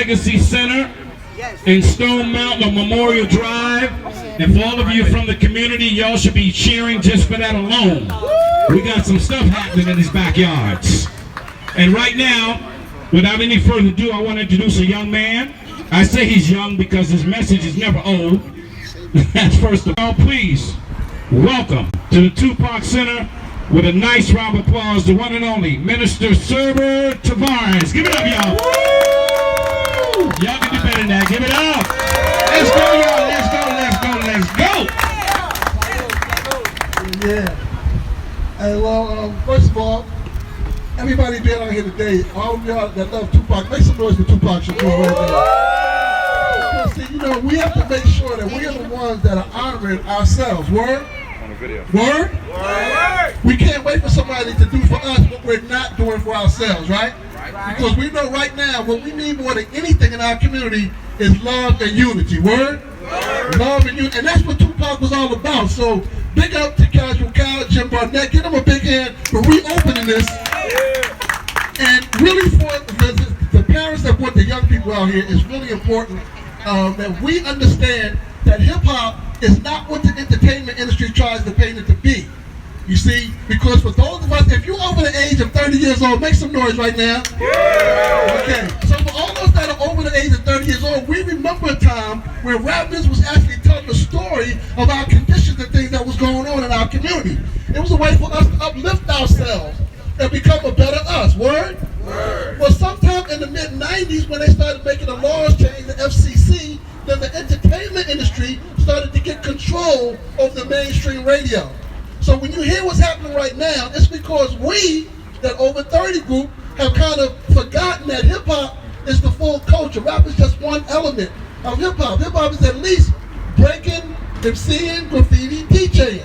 Legacy Center in Stone Mountain on Memorial Drive. And for all of you from the community, y'all should be cheering just for that alone. We got some stuff happening in these backyards. And right now, without any further ado, I want to introduce a young man. I say he's young because his message is never old. That's first of all. Please welcome to the Tupac Center with a nice round of applause, the one and only Minister Server Tavares. Give it up, y'all. Y'all can do better than that. Give it up. Let's go, y'all. Let's go, let's go, let's go. Yeah. Hey, well, first of all, everybody being out here today, all of y'all that love Tupac, make some noise for Tupac Shakur right now. See, you know, we have to make sure that we are the ones that are honoring ourselves. Word? On a video. Word? Word. We can't wait for somebody to do for us what we're not doing for ourselves, right? Because we know right now what we need more than anything in our community is love and unity. Word? Word. Love and unity. And that's what Tupac was all about. So big up to Casual Cow, Jim Barnett. Give them a big hand for reopening this. And really for the parents that want the young people out here, it's really important that we understand that hip-hop is not what the entertainment industry tries to paint it to be. You see, because for those of us, if you're over the age of 30 years old, make some noise right now. Okay, so for all those that are over the age of 30 years old, we remember a time where rappers was actually telling the story of our conditions and things that was going on in our community. It was a way for us to uplift ourselves and become a better us. Word? Word. Well, sometime in the mid-90s when they started making the laws change, the FCC, then the entertainment industry started to get control of the mainstream radio. So when you hear what's happening right now, it's because we, that over 30 group, have kind of forgotten that hip-hop is the full culture. Rap is just one element of hip-hop. Hip-hop is at least breaking, MCing, graffiti, DJing,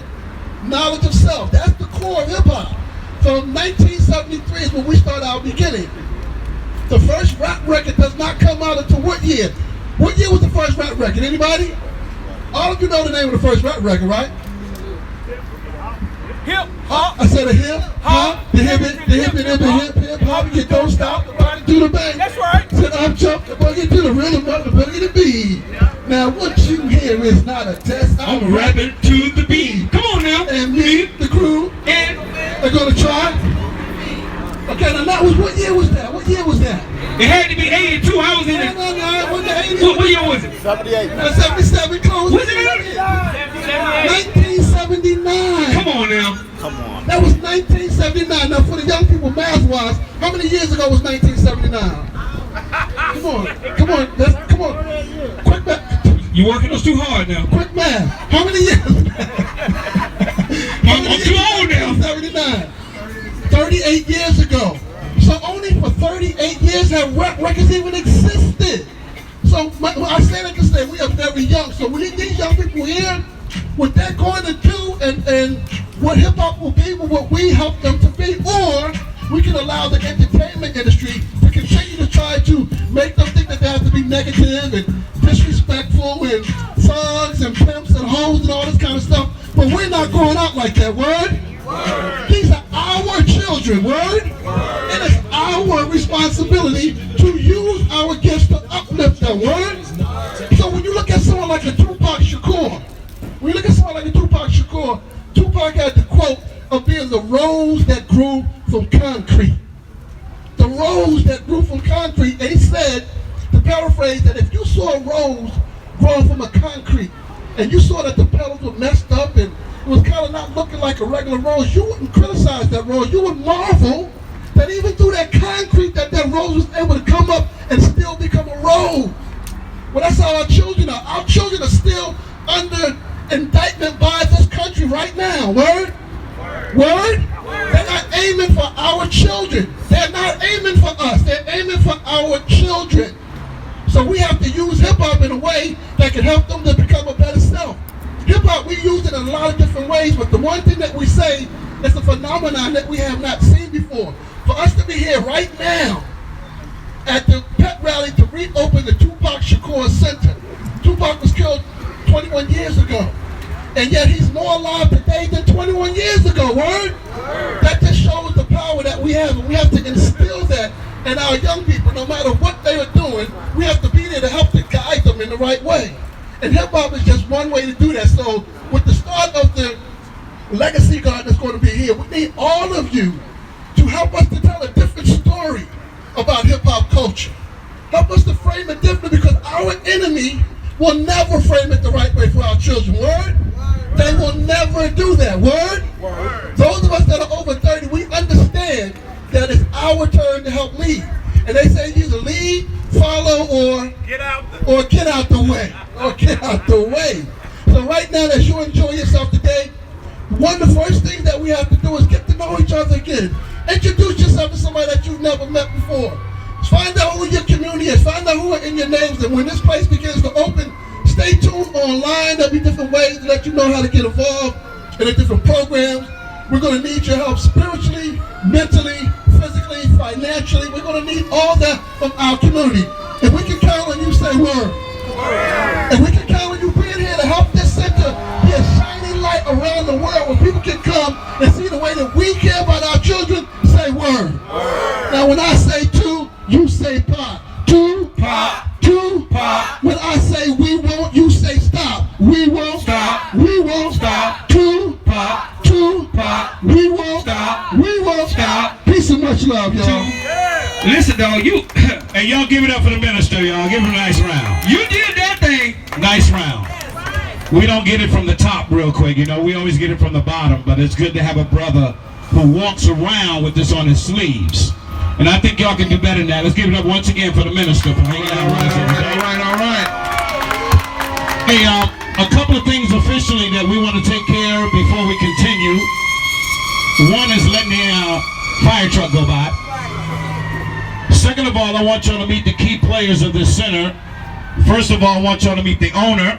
knowledge of self. That's the core of hip-hop. From 1973 is when we start our beginning. The first rap record does not come out until what year? What year was the first rap record? Anybody? All of you know the name of the first rap record, right? Hip hop. I said a hip hop. The hip hop. You don't stop. The body do the bang. That's right. Said I'm jumping the boogie to the rhythm of the boogie to beat. Now what you hear is not a test. I'm rapping to the beat. Come on now. And me, the crew, and they're gonna try. Okay, now that was, what year was that? What year was that? It had to be 82. I was in it. No, what the 80s? What year was it? 78. 77 close. Was it 1979. Come on now. Come on. That was 1979. Now for the young people, math-wise, how many years ago was 1979? Come on. Quick math. You working us too hard now. Quick math. How many years? I'm too old now. 79. 38 years ago. So only for 38 years have rap records even existed. So I say that to say we are very young. So we need these young people here, what they're going to do and what hip hop will be, what we help them to be, or we can allow the entertainment industry to continue to try to make them think that they have to be negative and disrespectful and thugs and pimps and hoes and all this kind of stuff. But we're not going out like that. Word? Word. These are our children. Word? Word. It is our responsibility to use our gifts to uplift them. Word? So when you look at someone like a Tupac Shakur, Tupac had the quote of being the rose that grew from concrete. The rose that grew from concrete, and he said, to paraphrase, that if you saw a rose growing from a concrete, and you saw that the petals were messed up and it was kind of not looking like a regular rose, you wouldn't criticize that rose. You would marvel that even through that concrete that rose was able to come up and still become a rose. Well, that's how our children are. Our children are still under indictment by this country right now. Word? Word? They're not aiming for our children. They're not aiming for us. They're aiming for our children. So we have to use hip-hop in a way that can help them to become a better self. Hip-hop, we use it in a lot of different ways, but the one thing that we say is a phenomenon that we have not seen before. For us to be here right now at the pep rally to reopen the Tupac Shakur Center. Tupac was killed 21 years ago, and yet he's more alive today than 21 years ago. Word? That just shows the power that we have, and we have to instill that And our young people, no matter what they are doing, we have to be there to help to guide them in the right way. And hip-hop is just one way to do that. So with the start of the Legacy Garden that's going to be here, we need all of you to help us to tell a different story about hip-hop culture. Help us to frame it differently, because our enemy will never frame it the right way for our children. Word? They will never do that. Word? Those of us that are over 30, we understand that it's our turn to help lead. And they say either lead, follow, or get out the way. Or get out the way. So right now, as you enjoy yourself today, one of the first things that we have to do is get to know each other again. Introduce yourself to somebody that you've never met before. Find out who your community is. Find out who are in your names. And when this place begins to open, stay tuned online. There'll be different ways to let you know how to get involved in the different programs. We're going to need your help spiritually, mentally, physically, financially. We're going to need all that from our community. If we can count on you, say word. If we can count on you being here to help this center be a shining light around the world where people can come and see the way that we care about our children, say word. Now when I say two, you say pop. Two, pop. Two, pop. When I say we won't, you say stop. We won't stop. We won't stop. Two, pop. Two, pop. We won't stop. We won't stop. Peace and much love, y'all. Listen, dog, and y'all give it up for the minister, y'all. Give him a nice round. You did that thing. Nice round. We don't get it from the top real quick, you know. We always get it from the bottom, but it's good to have a brother who walks around with this on his sleeves. And I think y'all can do better than that. Let's give it up once again for the minister for hanging out with us every day. All right. Hey, a couple of things officially that we want to take care of before we continue. One is letting the fire truck go by. Second of all, I want y'all to meet the key players of this center. First of all, I want y'all to meet the owner,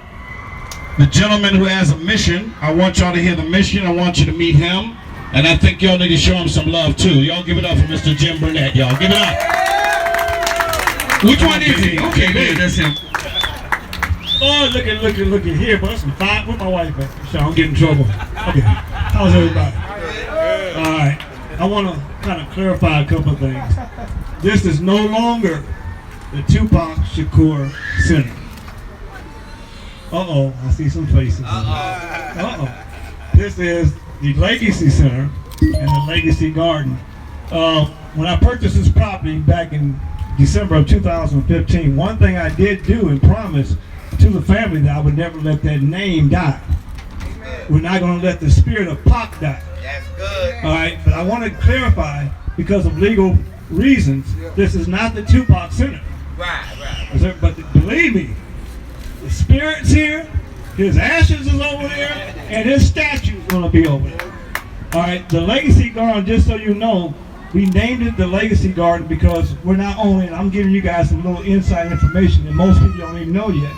the gentleman who has a mission. I want y'all to hear the mission. I want you to meet him. And I think y'all need to show him some love too. Y'all give it up for Mr. Jim Burnett, y'all. Give it up. Which one is he? Okay, there, that's him. Oh, look at here, but some fine with my wife at. So I don't get in trouble. Okay. How's everybody? All right. I want to kind of clarify a couple of things. This is no longer the Tupac Shakur Center. Uh-oh, I see some faces. Uh-oh. This is the Legacy Center and the Legacy Garden. When I purchased this property back in December of 2015, one thing I did do and promise to the family that I would never let that name die. We're not going to let the spirit of Pac die. That's good. All right, but I want to clarify, because of legal reasons, this is not the Tupac Center. Right. But believe me, the spirit's here, his ashes is over there, and his statue's going to be over there. All right, the Legacy Garden, just so you know, we named it the Legacy Garden because we're not only, and I'm giving you guys some little inside information that most people don't even know yet,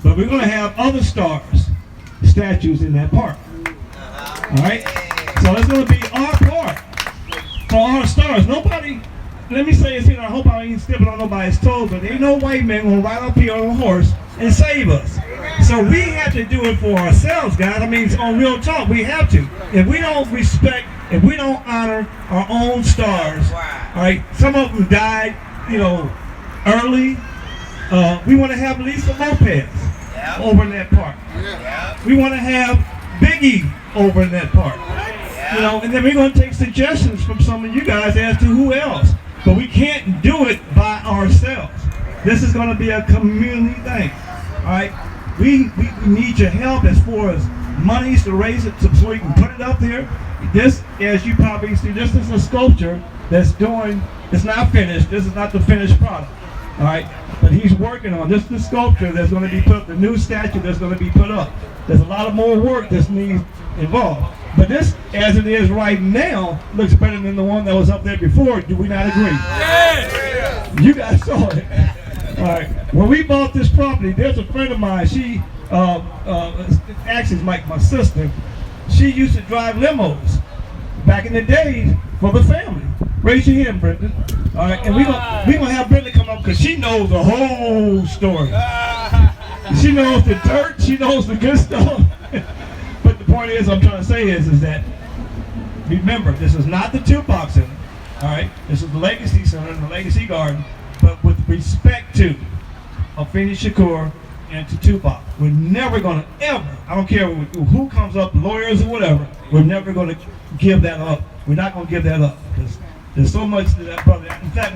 but we're going to have other stars, statues in that park. All right, so it's going to be our park for our stars. Nobody, let me say this here, I hope I ain't stepping on nobody's toes, but ain't no white man going to ride up here on a horse and save us. So we have to do it for ourselves, guys. I mean, on real talk, we have to. If we don't respect, if we don't honor our own stars, all right, some of them died, you know, early. We want to have Lisa Lopez over in that park. We want to have Biggie over in that park. You know, and then we're going to take suggestions from some of you guys as to who else. But we can't do it by ourselves. This is going to be a community thing. All right, we need your help as far as monies to raise it so we can put it up there. This, as you probably see, this is a sculpture that's doing. It's not finished. This is not the finished product. All right, but he's working on this. The sculpture that's going to be put up, the new statue that's going to be put up. There's a lot of more work that's needs involved. But this, as it is right now, looks better than the one that was up there before. Do we not agree? Yes. You guys saw it. All right. When we bought this property, there's a friend of mine. She actually is my sister. She used to drive limos back in the day for the family. Raise your hand, Brenda. All right, and we're gonna have Brenda come up because she knows the whole story. She knows the dirt. She knows the good stuff. But the point is, I'm trying to say is that remember, this is not the Tupac Center. All right, this is the Legacy Center and the Legacy Garden, but with respect to Afeni Shakur and to Tupac. We're never gonna ever, I don't care who comes up, lawyers or whatever, we're never gonna give that up. We're not gonna give that up. There's so much to that brother. In fact,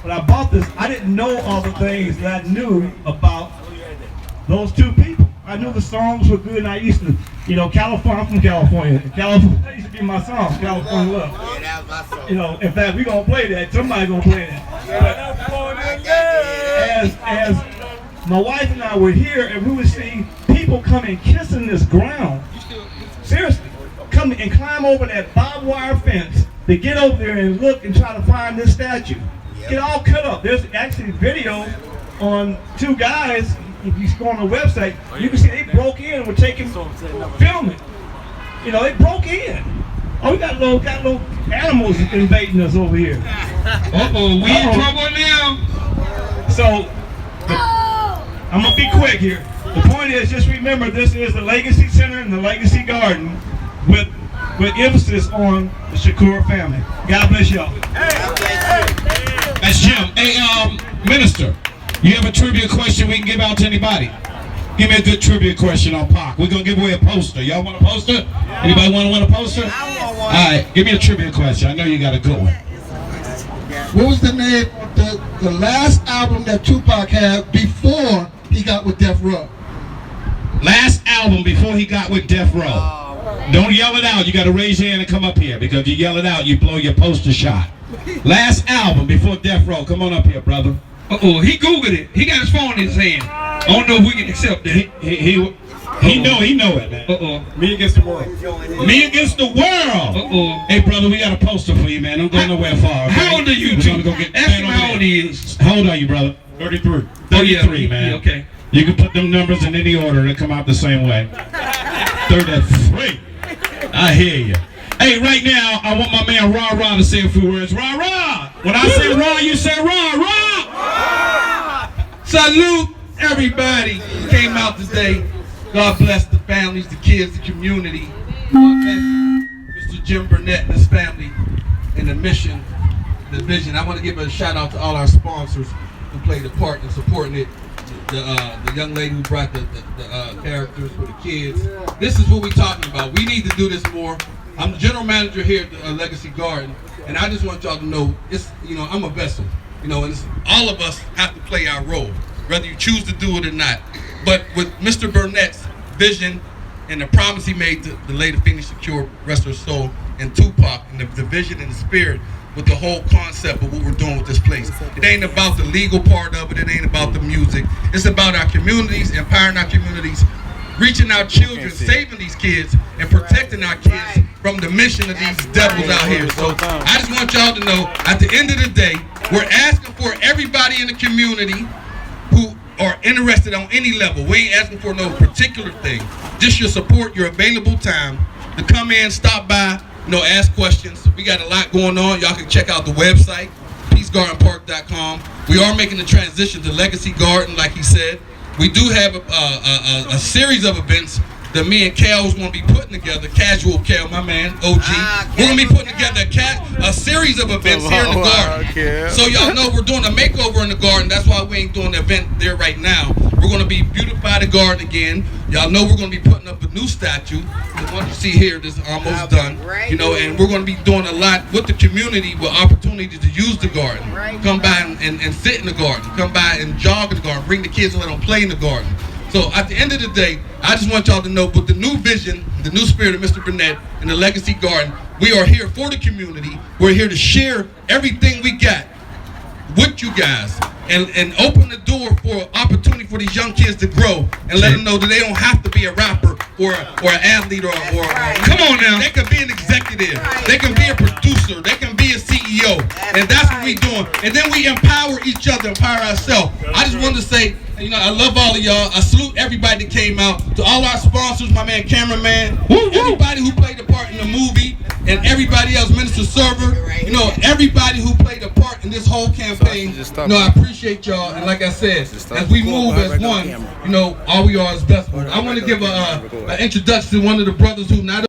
when I bought this, I didn't know all the things that I knew about those two people. I knew the songs were good, and I used to, you know, California, I'm from California. California used to be my song, California Love. Yeah, that was my song. You know, in fact, we're gonna play that. Somebody's gonna play that. As my wife and I were here, and we would see people coming kissing this ground. Seriously, come and climb over that barbed wire fence to get over there and look and try to find this statue. Get all cut up. There's actually video on two guys. If you go on the website, you can see they broke in and were filming. You know, they broke in. Oh, we got little animals invading us over here. Uh-oh, we in trouble now. So, I'm gonna be quick here. The point is, just remember, this is the Legacy Center and the Legacy Garden with emphasis on the Shakur family. God bless y'all. That's Jim. Hey, Minister, you have a trivia question we can give out to anybody? Give me a good trivia question on Pac. We're going to give away a poster. Y'all want a poster? Anybody want to win a poster? All right, give me a trivia question. I know you got a good one. What was the name of the last album that Tupac had before he got with Death Row? Last album before he got with Death Row. Don't yell it out. You got to raise your hand and come up here, because if you yell it out, you blow your poster shot. Last album before Death Row. Come on up here, brother. Uh-oh, he Googled it. He got his phone in his hand. I don't know if we can accept that. He know it, man. Uh-oh. Me Against the World. Me Against the World. Uh-oh. Hey, brother, we got a poster for you, man. Don't go nowhere far. Okay? How old are you, We're two? gonna go get Ask him how old he is. How old are you, brother? 33. 33, man. Yeah, okay. You can put them numbers in any order. They come out the same way. 33. I hear you. Hey, right now, I want my man Rah Rah to say a few words. Rah Rah! When I say Rah, you say Rah Rah! Salute everybody who came out today. God bless the families, the kids, the community. God bless Mr. Jim Burnett and his family and the mission, the vision. I want to give a shout out to all our sponsors who played a part in supporting it. The young lady who brought the characters for the kids. This is what we're talking about. We need to do this more. I'm the general manager here at the Legacy Garden, and I just want y'all to know, I'm a vessel, and all of us have to play our role, whether you choose to do it or not. But with Mr. Burnett's vision and the promise he made to the late Afeni Shakur, rest her soul, and Tupac, and the vision and the spirit with the whole concept of what we're doing with this place. It ain't about the legal part of it. It ain't about the music. It's about our communities, empowering our communities, reaching our children, saving these kids, and protecting our kids from the mission of these devils out here. So I just want y'all to know, at the end of the day, we're asking for everybody in the community who are interested on any level. We ain't asking for no particular thing. Just your support, your available time to come in, stop by, ask questions. We got a lot going on. Y'all can check out the website, peacegardenpark.com. We are making the transition to Legacy Garden, like he said. We do have a series of events that me and Cal was going to be putting together. Casual Cal, my man, OG. We're going to be putting together a series of events here in the garden. So y'all know we're doing a makeover in the garden. That's why we ain't doing the event there right now. We're going to be beautify the garden again. Y'all know we're going to be putting up a new statue. The one you see here, this is almost done. And we're going to be doing a lot with the community with opportunities to use the garden. Come by and sit in the garden. Come by and jog in the garden. Bring the kids and let them play in the garden. So at the end of the day, I just want y'all to know, with the new vision, the new spirit of Mr. Burnett and the Legacy Garden, we are here for the community. We're here to share everything we got with you guys and open the door for opportunity for these young kids to grow and let them know that they don't have to be a rapper or an athlete or come on now. They can be an executive. They can be a producer. They can be a CEO. And that's what we're doing. And then we empower each other, empower ourselves. I just wanted to say, I love all of y'all. I salute everybody that came out. To all our sponsors, my man cameraman, everybody who played a part in the movie, and everybody else, Minister Server, everybody who played a part in this whole campaign. I appreciate y'all. And like I said, as we move as one, all we are is vessels. I want to give an introduction to one of the brothers who not